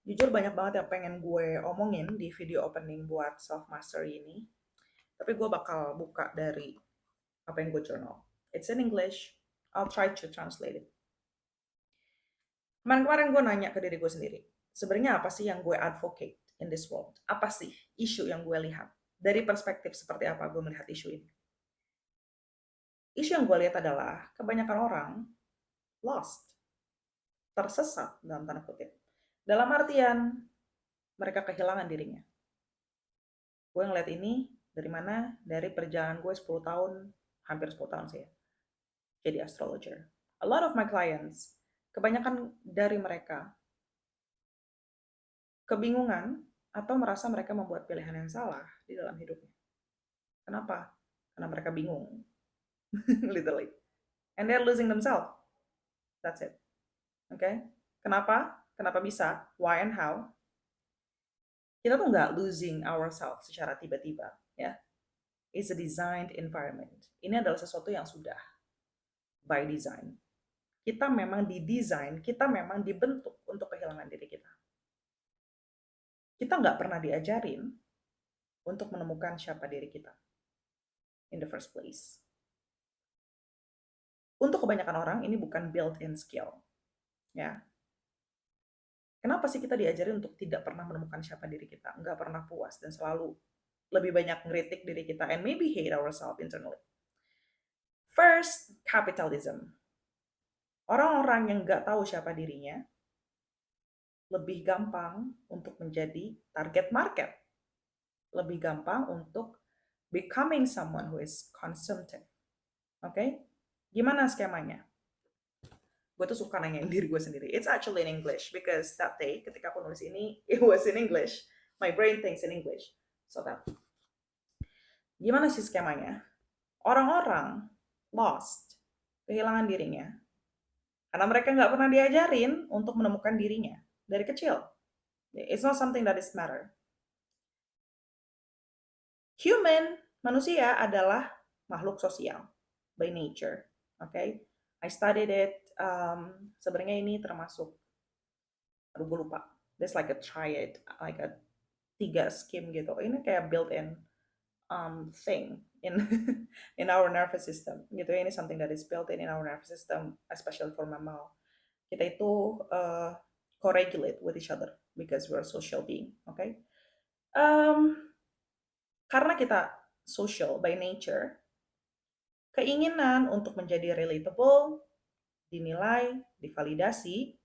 Jujur banyak banget yang pengen gue omongin di video opening buat self mastery ini. Tapi gue bakal buka dari apa yang gue journal. It's in English. I'll try to translate it. Kemarin-kemarin gue nanya ke diri gue sendiri. Sebenarnya apa sih yang gue advocate in this world? Apa sih isu yang gue lihat? Dari perspektif seperti apa gue melihat isu ini? Isu yang gue lihat adalah kebanyakan orang lost, tersesat dalam tanda kutip. Dalam artian mereka kehilangan dirinya. Gue ngeliat ini dari mana? Dari perjalanan gue 10 tahun, hampir 10 tahun sih ya, jadi astrologer. A lot of my clients, kebanyakan dari mereka kebingungan atau merasa mereka membuat pilihan yang salah di dalam hidupnya. Kenapa? Karena mereka bingung, literally. And they're losing themselves. That's it. Oke? Okay? Kenapa? Kenapa bisa? Why and how? Kita tuh nggak losing ourselves secara tiba-tiba, ya. It's a designed environment. Ini adalah sesuatu yang sudah by design. Kita memang didesain, kita memang dibentuk untuk kehilangan diri kita. Kita nggak pernah diajarin untuk menemukan siapa diri kita in the first place. Untuk kebanyakan orang, ini bukan built-in skill. Ya. Kenapa sih kita diajarin untuk tidak pernah menemukan siapa diri kita, nggak pernah puas, dan selalu lebih banyak ngeritik diri kita, and maybe hate ourselves internally. First, capitalism. Orang-orang yang nggak tahu siapa dirinya, lebih gampang untuk menjadi target market. Lebih gampang untuk becoming someone who is consumptive. Oke? Okay? Gimana skemanya? Gue tuh suka nanyain diri gue sendiri. It's actually in English because that day ketika aku nulis ini, it was in English. My brain thinks in English. So that. Gimana sih skemanya? Orang-orang lost, kehilangan dirinya, karena mereka nggak pernah diajarin untuk menemukan dirinya dari kecil. It's not something that is matter. Human, manusia adalah makhluk sosial by nature. Okay? I studied it. Sebenarnya ini termasuk, aduh gue lupa. There's like a triad, like a tiga scheme gitu. Ini kayak built-in thing in in our nervous system. Gitu. Ini something that is built in our nervous system, especially for mammal. Kita itu co-regulate with each other because we're a social being. Okay? Karena kita social by nature, keinginan untuk menjadi relatable, dinilai, divalidasi,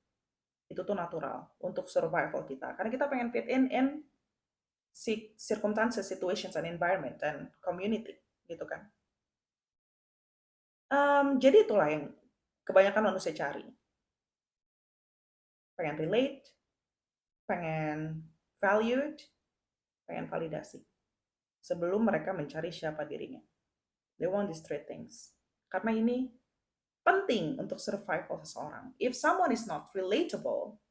itu tuh natural untuk survival kita. Karena kita pengen fit in circumstances, situations, and environment, and community, gitu kan. Jadi itulah yang kebanyakan manusia cari. Pengen relate, pengen valued, pengen validasi. Sebelum mereka mencari siapa dirinya. They want these three things. Karena ini penting untuk survival seseorang. If someone is not relatable,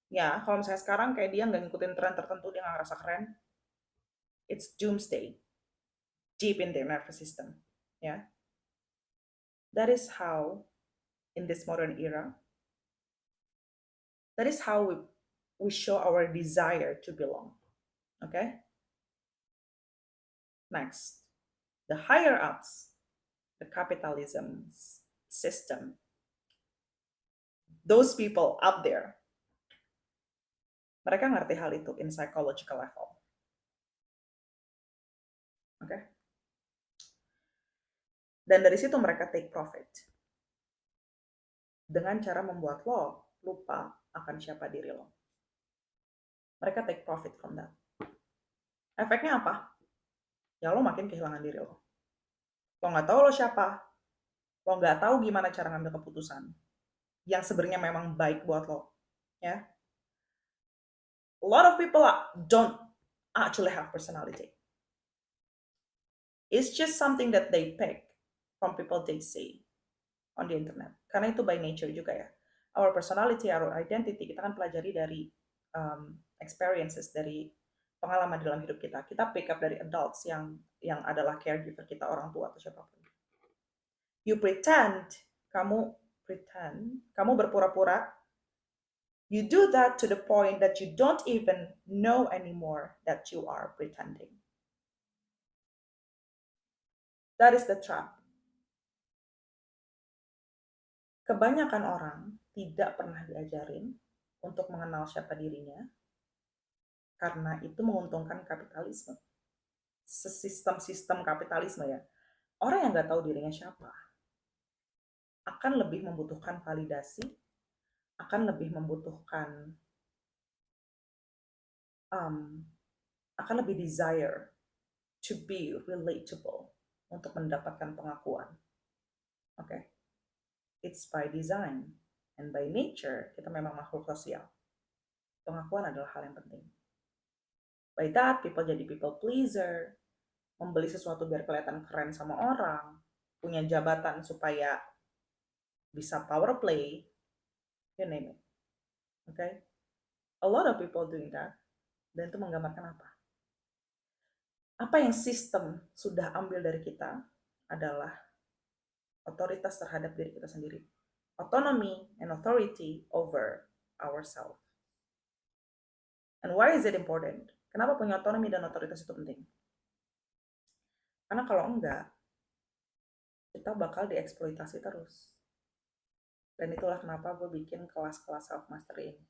ya kalau misalnya sekarang kayak dia nggak ngikutin tren tertentu, dia nggak ngerasa keren, it's doomsday, deep in their nervous system. Ya, that is how in this modern era, that is how we show our desire to belong. Okay. Next, the higher ups, the capitalism system, those people up there, mereka ngerti hal itu in psychological level. Oke. Okay? Dan dari situ mereka take profit. Dengan cara membuat lo lupa akan siapa diri lo. Mereka take profit from that. Efeknya apa? Ya lo makin kehilangan diri lo. Lo nggak tahu lo siapa. Lo nggak tahu gimana cara ngambil keputusan. Yang sebenarnya memang baik buat lo. Ya. A lot of people don't actually have personality. It's just something that they pick from people they see on the internet. Karena itu by nature juga ya. Our personality, our identity, kita kan pelajari dari experiences, dari pengalaman dalam hidup kita. Kita pick up dari adults yang adalah caregiver kita, orang tua atau siapapun. You pretend, kamu berpura-pura You do that to the point that you don't even know anymore that you are pretending. That is the trap. Kebanyakan orang tidak pernah diajarin untuk mengenal siapa dirinya karena itu menguntungkan kapitalisme. Sistem kapitalisme ya. Orang yang nggak tahu dirinya siapa akan lebih membutuhkan validasi, akan lebih membutuhkan, um, akan lebih desire to be relatable untuk mendapatkan pengakuan. Oke, okay? It's by design and by nature kita memang makhluk sosial. Pengakuan adalah hal yang penting. By that, people jadi people pleaser, membeli sesuatu biar kelihatan keren sama orang, punya jabatan supaya bisa power play, you name it. Okay? A lot of people doing that. Dan itu menggambarkan apa? Apa yang sistem sudah ambil dari kita adalah otoritas terhadap diri kita sendiri. Autonomy and authority over ourselves. And why is it important? Kenapa punya otonomi dan otoritas itu penting? Karena kalau enggak, kita bakal dieksploitasi terus. Dan itulah kenapa gue bikin kelas-kelas self-mastery ini.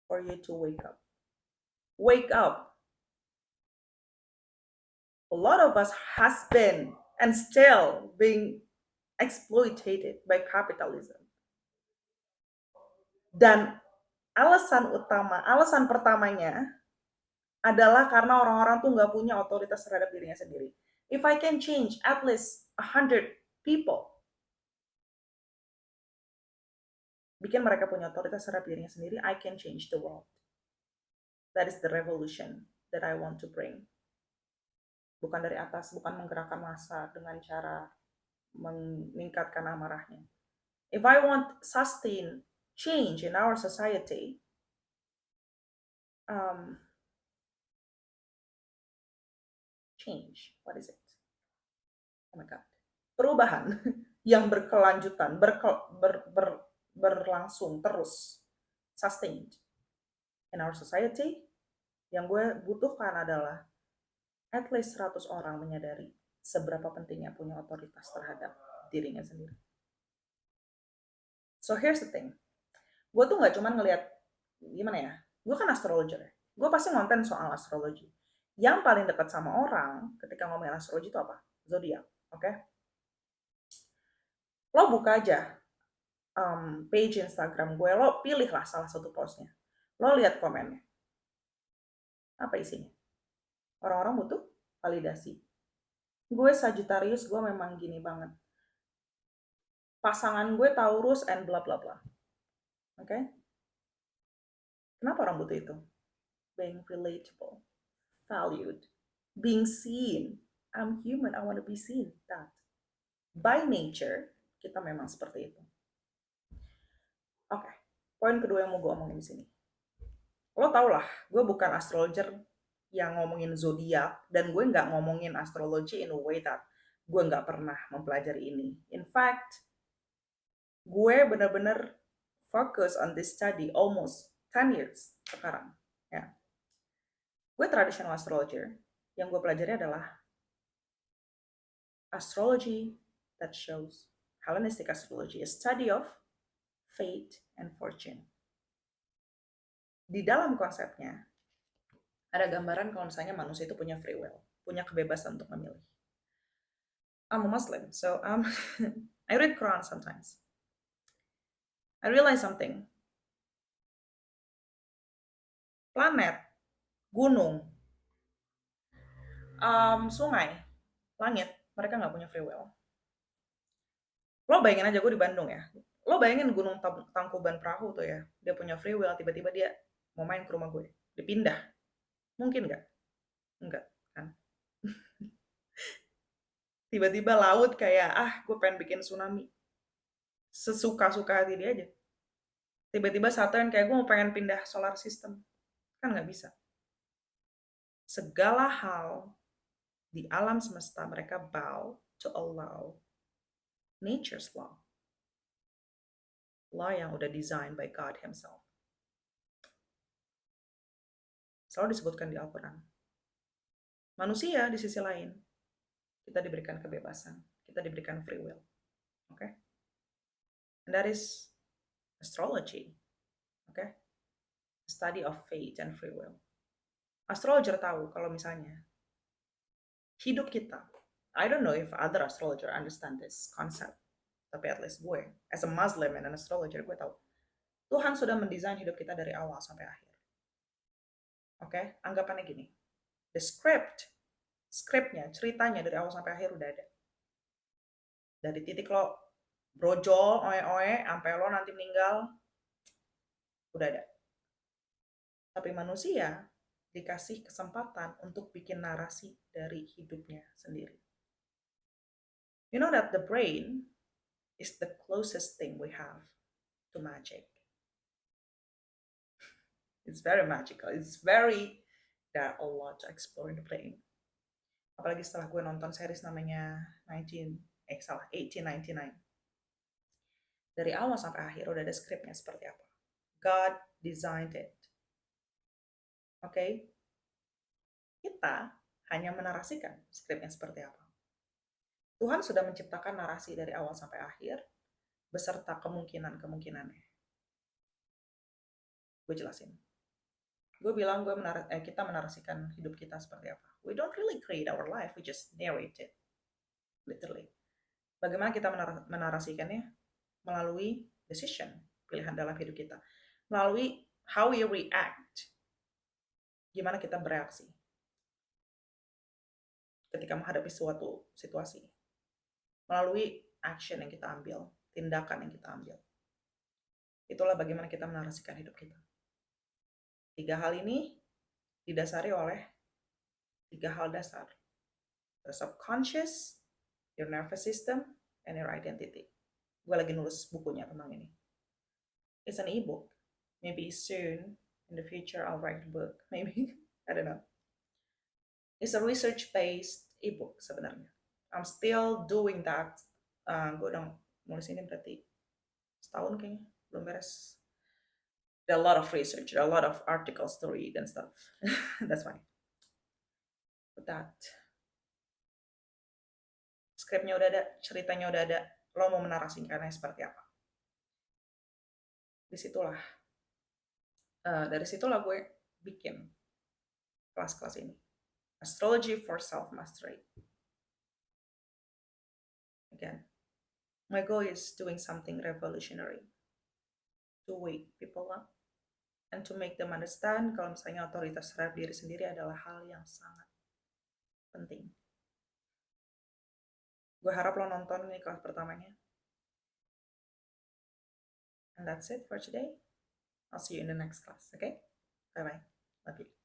For you to wake up. Wake up! A lot of us has been and still being exploited by capitalism. Dan alasan pertamanya adalah karena orang-orang tuh nggak punya otoritas terhadap dirinya sendiri. If I can change at least 100 people, bikin mereka punya otoritas terhadap dirinya sendiri, I can change the world. That is the revolution that I want to bring. Bukan dari atas, bukan menggerakkan massa dengan cara meningkatkan amarahnya. If I want sustain change in our society, change, what is it? Oh my God. Perubahan yang berkelanjutan, berlangsung terus, sustained in our society, yang gue butuhkan adalah at least 100 orang menyadari seberapa pentingnya punya otoritas terhadap dirinya sendiri. So here's the thing, gue tuh nggak cuma ngelihat gimana ya, gue kan astrologer, gue pasti ngonten soal astrologi. Yang paling dekat sama orang ketika ngomongin astrologi itu apa? Zodiak, oke? Okay? Lo buka aja page Instagram gue, lo pilihlah salah satu postnya, lo lihat komennya, apa isinya? Orang-orang butuh validasi. Gue Sagittarius, gue memang gini banget. Pasangan gue Taurus and bla bla bla. Oke? Okay? Kenapa orang butuh itu? Being relatable, valued, being seen. I'm human, I want to be seen. That. By nature, kita memang seperti itu. Oke, okay. Poin kedua yang mau gue omongin di sini. Lo tau lah, gue bukan astrologer yang ngomongin zodiak, dan gue nggak ngomongin astrologi in a way that gue nggak pernah mempelajari ini. In fact, gue bener-bener fokus on this study almost 10 years sekarang. Ya. Gue traditional astrologer, yang gue pelajari adalah astrology that shows Hellenistic astrology, a study of fate and fortune. Di dalam konsepnya, ada gambaran kalau misalnya manusia itu punya free will, punya kebebasan untuk memilih. I'm a Muslim, so I read Quran sometimes. I realize something. Planet, gunung, sungai, langit, mereka nggak punya free will. Lo bayangin aja, gue di Bandung ya. Lo bayangin Gunung Tangkuban Perahu tuh ya, dia punya free will, tiba-tiba dia mau main ke rumah gue, dipindah. Mungkin nggak? Enggak, kan? Tiba-tiba laut kayak, gue pengen bikin tsunami. Sesuka-suka hati dia aja. Tiba-tiba Saturn kayak, gue mau pengen pindah solar system. Kan nggak bisa. Segala hal di alam semesta mereka bow to allow nature's law. Law yang udah designed by God Himself. Selalu disebutkan di Al-Quran. Manusia di sisi lain, kita diberikan kebebasan, kita diberikan free will. Okay? And that is astrology. Okay? Study of fate and free will. Astrologer tahu kalau misalnya hidup kita, I don't know if other astrologer understand this concept, tapi at least gue, as a Muslim and an astrologer, gue tahu Tuhan sudah mendesain hidup kita dari awal sampai akhir. Oke, anggapannya gini, the scriptnya, ceritanya dari awal sampai akhir udah ada. Dari titik lo brojol, oe-oe, sampai lo nanti meninggal, udah ada. Tapi manusia dikasih kesempatan untuk bikin narasi dari hidupnya sendiri. You know that the brain is the closest thing we have to magic. It's very magical. There are a lot to explore in the brain. Apalagi setelah gue nonton series namanya 1899. Dari awal sampai akhir udah ada skripnya seperti apa. God designed it. Oke? Kita hanya menarasikan skripnya seperti apa. Tuhan sudah menciptakan narasi dari awal sampai akhir, beserta kemungkinan-kemungkinannya. Gue jelasin. Gue bilang kita menarasikan hidup kita seperti apa. We don't really create our life, we just narrate it. Literally. Bagaimana kita menarasikannya? Melalui decision, pilihan dalam hidup kita. Melalui how we react. Gimana kita bereaksi ketika menghadapi suatu situasi. Melalui action yang kita ambil, tindakan yang kita ambil. Itulah bagaimana kita menarasikan hidup kita. 3 hal ini didasari oleh 3 hal dasar. The subconscious, your nervous system, and your identity. Gue lagi nulis bukunya tentang ini. It's an e-book. Maybe soon, in the future, I'll write a book. Maybe, I don't know. It's a research-based e-book sebenarnya. I'm still doing that. Gue udah nulis ini berarti setahun kayaknya, belum beres. There are a lot of research, there are a lot of articles to read and stuff. That's why. But that. Skripnya udah ada, ceritanya udah ada. Lo mau menarasikannya seperti apa? Dari situlah gue bikin kelas-kelas ini. Astrology for Self-Mastery. Again, my goal is doing something revolutionary. To wake people up. And to make them understand kalau misalnya otoritas terhadap diri sendiri adalah hal yang sangat penting. Gue harap lo nonton ini kelas pertamanya. And that's it for today. I'll see you in the next class, okay? Bye-bye. Love you.